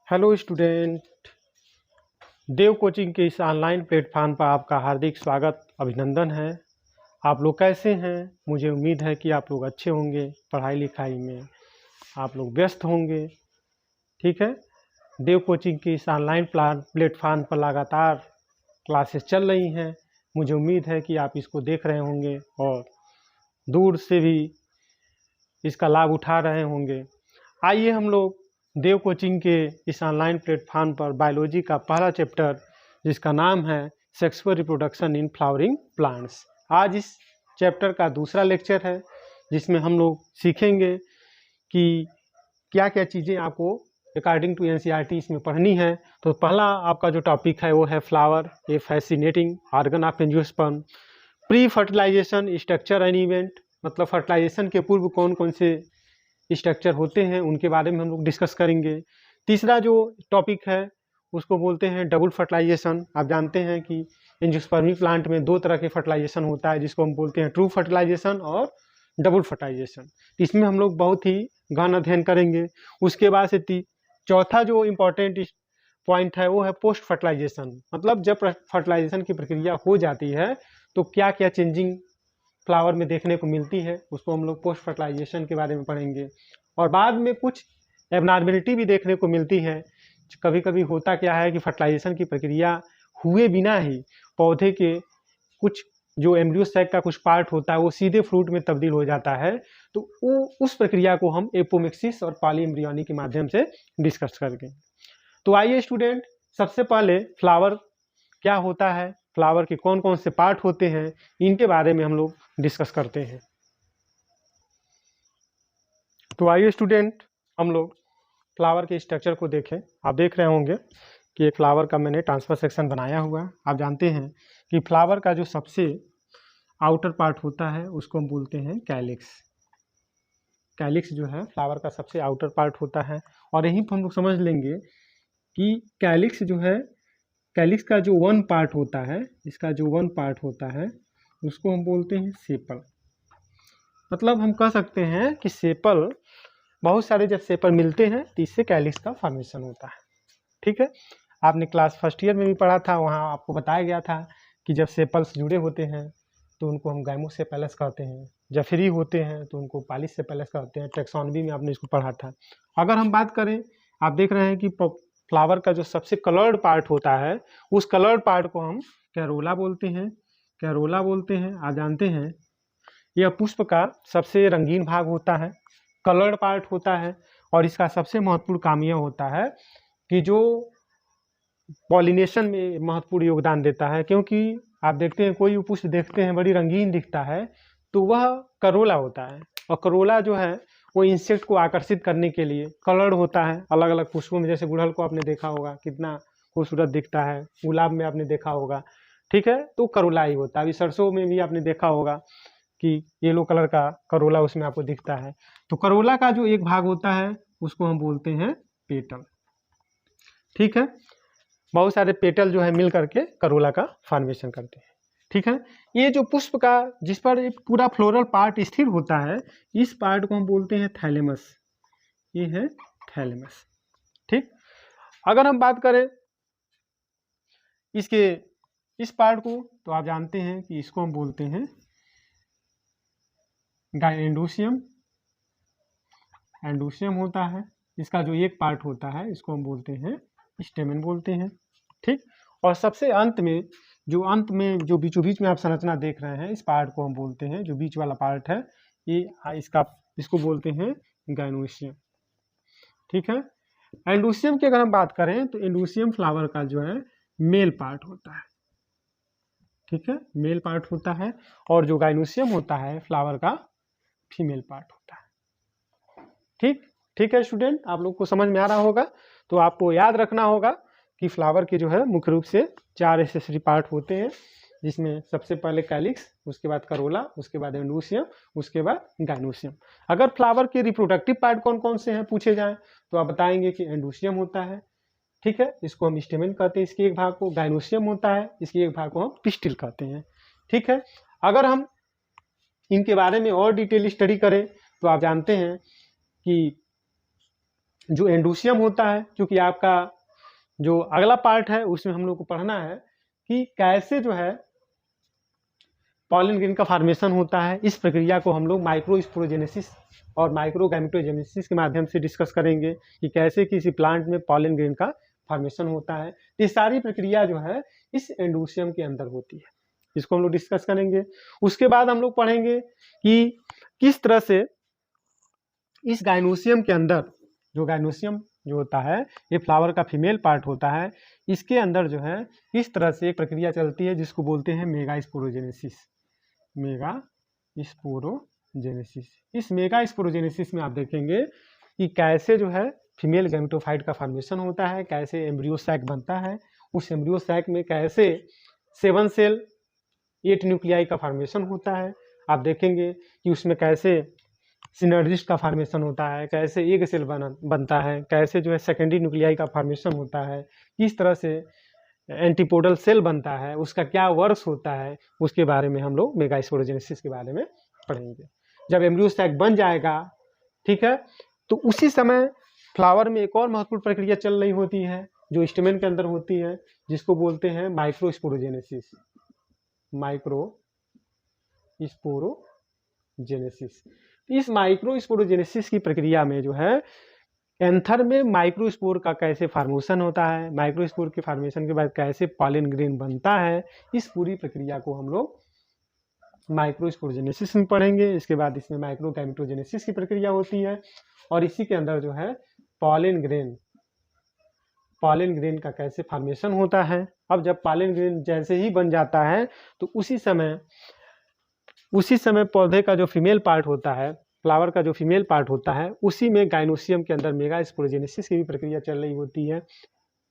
Hello student. देव coaching के इस online platform पर आपका हार्दिक स्वागत अभिनंदन है। आप लोग कैसे हैं? मुझे उम्मीद है कि आप लोग अच्छे होंगे, पढ़ाई लिखाई में आप लोग व्यस्त होंगे। ठीक है, देव कोचिंग की इस ऑनलाइन प्लेटफॉर्म पर लगातार क्लासेस चल रही हैं। मुझे उम्मीद है कि आप इसको देख रहे होंगे और दूर से भी इसका लाभ उठा रहे होंगे। आइए हम लोग देव कोचिंग के इस ऑनलाइन प्लेटफॉर्म पर बायोलॉजी का पहला चैप्टर जिसका नाम है sexual reproduction in flowering plants, आज इस चैप्टर का दूसरा लेक्चर है जिसमें हम लोग सीखेंगे कि क्या क्या चीज़ें आपको अकॉर्डिंग टू एनसीईआरटी इसमें पढ़नी है। तो पहला आपका जो टॉपिक है वो है flower, a fascinating organ of angiosperm. Pre fertilization structure and event, मतलब फर्टिलाइजेशन के पूर्व कौन कौन से स्ट्रक्चर होते हैं उनके बारे में हम लोग डिस्कस करेंगे। तीसरा जो टॉपिक है उसको बोलते हैं डबल फर्टिलाइजेशन। आप जानते हैं कि एंजियोस्पर्मिक प्लांट में दो तरह के फर्टिलाइजेशन होता है जिसको हम बोलते हैं ट्रू फर्टिलाइजेशन और डबल फर्टिलाइजेशन। इसमें हम लोग बहुत ही गहन अध्ययन करेंगे। उसके बाद से चौथा जो इम्पोर्टेंट पॉइंट है वो है पोस्ट फर्टिलाइजेशन, मतलब जब फर्टिलाइजेशन की प्रक्रिया हो जाती है तो क्या क्या चेंजिंग फ्लावर में देखने को मिलती है, उसको हम लोग पोस्ट फर्टिलाइजेशन के बारे में पढ़ेंगे। और बाद में कुछ एबनॉर्मेलिटी भी देखने को मिलती है। कभी कभी होता क्या है कि फर्टिलाइजेशन की प्रक्रिया हुए बिना ही पौधे के कुछ जो एम्ब्रियो सैक का कुछ पार्ट होता है वो सीधे फ्रूट में तब्दील हो जाता है। तो वो उस प्रक्रिया को हम एपोमिक्सिस और पॉलीएम्ब्रियोनी के माध्यम से डिस्कस करेंगे। तो आइए स्टूडेंट, सबसे पहले फ्लावर क्या होता है, फ्लावर के कौन कौन से पार्ट होते हैं, इनके बारे में हम लोग डिस्कस करते हैं। तो आइए स्टूडेंट, हम लोग फ्लावर के स्ट्रक्चर को देखें। आप देख रहे होंगे कि एक फ्लावर का मैंने ट्रांसफर सेक्शन बनाया हुआ है। आप जानते हैं कि फ्लावर का जो सबसे आउटर पार्ट होता है उसको हम बोलते हैं कैलिक्स। कैलिक्स जो है फ्लावर का सबसे आउटर पार्ट होता है। और यहीं पर हम लोग समझ लेंगे कि कैलिक्स जो है, कैलिक्स का जो वन पार्ट होता है, इसका जो वन पार्ट होता है उसको हम बोलते हैं सेपल। मतलब हम कह सकते हैं कि सेपल, बहुत सारे जब सेपल मिलते हैं तो इससे कैलिक्स का फॉर्मेशन होता है। ठीक है, आपने क्लास फर्स्ट ईयर में भी पढ़ा था, वहाँ आपको बताया गया था कि जब सेपल्स जुड़े होते हैं तो उनको हम गाइमोसेपेलस कहते हैं, जब फ्री होते हैं तो उनको पॉलीसेपेलस कहते हैं। टैक्सोनॉमी में आपने इसको पढ़ा था। अगर हम बात करें, आप देख रहे हैं कि फ्लावर का जो सबसे कलर्ड पार्ट होता है उस कलर्ड पार्ट को हम कैरोला बोलते हैं। कैरोला बोलते हैं। आप जानते हैं यह पुष्प का सबसे रंगीन भाग होता है, कलर्ड पार्ट होता है। और इसका सबसे महत्वपूर्ण काम यह होता है कि जो पॉलिनेशन में महत्वपूर्ण योगदान देता है, क्योंकि आप देखते हैं कोई पुष्प देखते हैं बड़ी रंगीन दिखता है तो वह करोला होता है। और करोला जो है वो इंसेक्ट को आकर्षित करने के लिए कलर्ड होता है अलग अलग पुष्पों में। जैसे गुड़हल को आपने देखा होगा कितना खूबसूरत दिखता है, गुलाब में आपने देखा होगा। ठीक है, तो करोला ही होता है। अभी सरसों में भी आपने देखा होगा कि येलो कलर का करोला उसमें आपको दिखता है। तो करोला का जो एक भाग होता है उसको हम बोलते हैं पेटल। ठीक है, बहुत सारे पेटल जो है मिल करके करोला का फॉर्मेशन करते हैं। ठीक है, ये जो पुष्प का जिस पर एक पूरा फ्लोरल पार्ट स्थिर होता है इस पार्ट को हम बोलते हैं थैलेमस। ये है थैलेमस। ठीक, अगर हम बात करें इसके इस पार्ट को तो आप जानते हैं कि इसको हम बोलते हैं एंडोसियम। एंडोसियम होता है। इसका जो एक पार्ट होता है इसको हम बोलते हैं स्टेमन बोलते हैं। ठीक, और सबसे अंत में जो बीचों बीच में आप संरचना देख रहे हैं इस पार्ट को हम बोलते हैं, जो बीच वाला पार्ट है ये इसको बोलते हैं गाइनोसियम। ठीक है, एंडोसियम की अगर हम बात करें तो एंडोसियम फ्लावर का जो है मेल पार्ट होता है। ठीक है, मेल पार्ट होता है। और जो गाइनोसियम होता है फ्लावर का फीमेल पार्ट होता है। ठीक ठीक है स्टूडेंट, आप लोग को समझ में आ रहा होगा। तो आपको याद रखना होगा कि फ्लावर के जो है मुख्य रूप से 4 एसेसरी पार्ट होते हैं, जिसमें सबसे पहले कैलिक्स, उसके बाद करोला, उसके बाद एंडोसियम, उसके बाद गाइनोसियम। अगर फ्लावर के रिप्रोडक्टिव पार्ट कौन कौन से हैं पूछे जाएं तो आप बताएंगे कि एंडोसियम होता है। ठीक है, इसको हम स्टेमन कहते हैं, इसके एक भाग को। गाइनोसियम होता है, इसके एक भाग को हम पिस्टिल कहते हैं। ठीक है, अगर हम इनके बारे में और डिटेल स्टडी करें तो आप जानते हैं कि जो एंडोसियम होता है, क्योंकि आपका जो अगला पार्ट है उसमें हम लोग को पढ़ना है कि कैसे जो है पॉलन ग्रेन का फॉर्मेशन होता है। इस प्रक्रिया को हम लोग माइक्रोस्पोरोजेनेसिस और माइक्रोगैमेटोजेनेसिस के माध्यम से डिस्कस करेंगे कि कैसे किसी प्लांट में पॉलन ग्रेन का फॉर्मेशन होता है। ये सारी प्रक्रिया जो है इस एंडोसियम के अंदर होती है, इसको हम लोग डिस्कस करेंगे। उसके बाद हम लोग पढ़ेंगे कि किस तरह से इस गाइनोसियम के अंदर, जो गाइनोसियम जो होता है ये फ्लावर का फीमेल पार्ट होता है, इसके अंदर जो है इस तरह से एक प्रक्रिया चलती है जिसको बोलते हैं मेगास्पोरोजेनेसिस। मेगास्पोरोजेनेसिस, इस मेगास्पोरोजेनेसिस में आप देखेंगे कि कैसे जो है फीमेल गैमेटोफाइट का फॉर्मेशन होता है, कैसे एम्ब्रियो सैक बनता है, उस एम्ब्रियो सैक में कैसे 7 सेल 8 न्यूक्लियाई का फॉर्मेशन होता है। आप देखेंगे कि उसमें कैसे सिनर्जिस्ट का फॉर्मेशन होता है, कैसे एग सेल बनता है, कैसे जो है सेकेंडरी न्यूक्लियाई का फॉर्मेशन होता है, किस तरह से एंटीपोडल सेल बनता है, उसका क्या वर्क्स होता है, उसके बारे में हम लोग मेगास्पोरोजेनेसिस के बारे में पढ़ेंगे। जब एम्ब्रियो सैक बन जाएगा, ठीक है, तो उसी समय फ्लावर में एक और महत्वपूर्ण प्रक्रिया चल रही होती है जो स्टेमेन के अंदर होती है, जिसको बोलते हैं माइक्रोस्पोरोजेनेसिस। माइक्रोस्पोरोजेनेसिस, इस माइक्रोस्पोरोजेनेसिस की प्रक्रिया में जो है एंथर में माइक्रोस्पोर का कैसे फॉर्मेशन होता है, माइक्रोस्पोर के फॉर्मेशन के बाद कैसे पॉलन ग्रेन बनता है, इस पूरी प्रक्रिया को हम लोग माइक्रोस्पोरोजेनेसिस में पढ़ेंगे। इसके बाद इसमें माइक्रोगैमेटोजेनेसिस की प्रक्रिया होती है और इसी के अंदर जो है पॉलन ग्रेन का कैसे फॉर्मेशन होता है। अब जब पॉलन ग्रेन जैसे ही बन जाता है तो उसी समय पौधे का जो फीमेल पार्ट होता है, फ्लावर का जो फीमेल पार्ट होता है, उसी में गाइनोसियम के अंदर मेगास्पोरोजेनेसिस की भी प्रक्रिया चल रही होती है,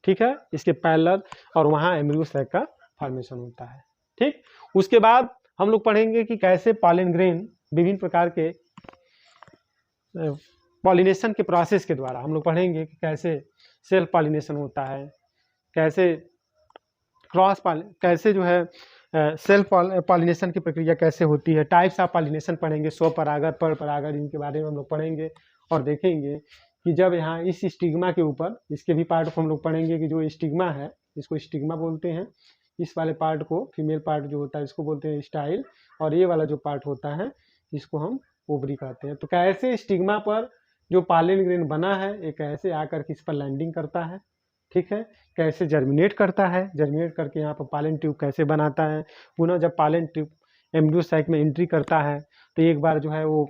ठीक है, इसके पैरेलल, और वहाँ एम्ब्रियो सैक का फॉर्मेशन होता है, ठीक। उसके बाद हम लोग पढ़ेंगे कि कैसे पॉलन ग्रेन विभिन्न प्रकार के पॉलिनेशन के प्रोसेस के द्वारा हम लोग पढ़ेंगे कि कैसे सेल्फ पॉलिनेशन होता है, कैसे कैसे जो है सेल्फ पॉलिनेशन की प्रक्रिया कैसे होती है, टाइप्स ऑफ पॉलिनेशन पढ़ेंगे, स्वपरागण, परपरागण, इनके बारे में हम लोग पढ़ेंगे और देखेंगे कि जब यहाँ इस स्टिग्मा के ऊपर, इसके भी पार्ट को हम लोग पढ़ेंगे कि जो स्टिग्मा है इसको स्टिग्मा बोलते हैं, इस वाले पार्ट को, फीमेल पार्ट जो होता है इसको बोलते हैं स्टाइल, और ये वाला जो पार्ट होता है इसको हम ओवरी कहते हैं। तो कैसे स्टिग्मा पर जो पॉलन ग्रेन बना है ये कैसे आकर के इस पर लैंडिंग करता है, ठीक है, कैसे जर्मिनेट करता है, जर्मिनेट करके यहाँ पर पॉलन ट्यूब कैसे बनाता है, पुनः जब पॉलन ट्यूब एम्ब्रियो सैक में एंट्री करता है तो एक बार जो है वो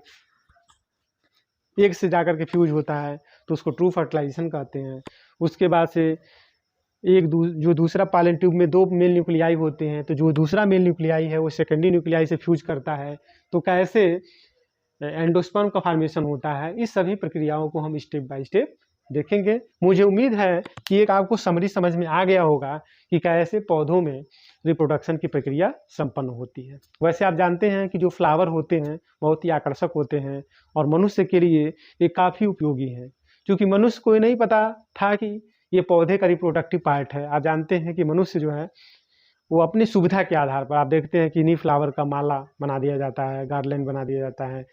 एक से जाकर के फ्यूज होता है तो उसको ट्रू फर्टिलाइजेशन कहते हैं। उसके बाद से जो दूसरा पॉलन ट्यूब में 2 मेल न्यूक्लियाई होते हैं, तो जो दूसरा मेल न्यूक्लियाई है वो सेकेंडरी न्यूक्लियाई से फ्यूज करता है, तो कैसे एंडोस्पर्म का फॉर्मेशन होता है। इस सभी प्रक्रियाओं को हम स्टेप बाय स्टेप देखेंगे। मुझे उम्मीद है कि एक आपको समरी समझ में आ गया होगा कि कैसे पौधों में रिप्रोडक्शन की प्रक्रिया संपन्न होती है। वैसे आप जानते हैं कि जो फ्लावर होते हैं बहुत ही आकर्षक होते हैं और मनुष्य के लिए ये काफ़ी उपयोगी है, क्योंकि मनुष्य को ये नहीं पता था कि ये पौधे का रिप्रोडक्टिव पार्ट है। आप जानते हैं कि मनुष्य जो है वो अपनी सुविधा के आधार पर, आप देखते हैं कि इन्हीं फ्लावर का माला बना दिया जाता है, गार्लैंड बना दिया जाता है,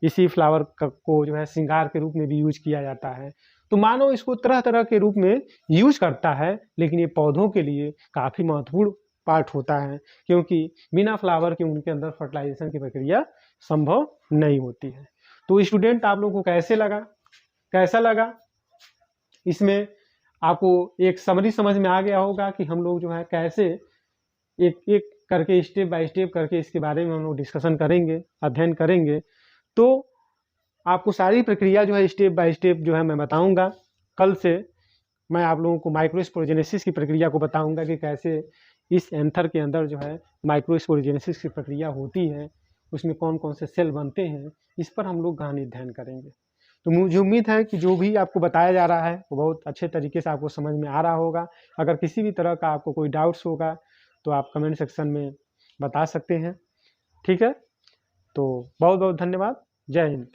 इसी फ्लावर को जो है श्रृंगार के रूप में भी यूज किया जाता है। तो मानव इसको तरह तरह के रूप में यूज करता है, लेकिन ये पौधों के लिए काफ़ी महत्वपूर्ण पार्ट होता है, क्योंकि बिना फ्लावर के उनके अंदर फर्टिलाइजेशन की प्रक्रिया संभव नहीं होती है। तो स्टूडेंट, आप लोगों को कैसा लगा इसमें आपको एक समरी समझ में आ गया होगा कि हम लोग जो है कैसे एक एक करके स्टेप बाय स्टेप करके इसके बारे में हम लोग डिस्कशन करेंगे, अध्ययन करेंगे। तो आपको सारी प्रक्रिया जो है स्टेप बाय स्टेप जो है मैं बताऊंगा। कल से मैं आप लोगों को माइक्रोस्पोरोजेनेसिस की प्रक्रिया को बताऊंगा कि कैसे इस एंथर के अंदर जो है माइक्रोस्पोरोजेनेसिस की प्रक्रिया होती है, उसमें कौन कौन से सेल बनते हैं, इस पर हम लोग गहन अध्ययन करेंगे। तो मुझे उम्मीद है कि जो भी आपको बताया जा रहा है वो बहुत अच्छे तरीके से आपको समझ में आ रहा होगा। अगर किसी भी तरह का आपको कोई डाउट्स होगा तो आप कमेंट सेक्शन में बता सकते हैं, ठीक है। तो बहुत बहुत धन्यवाद। जय हिंद।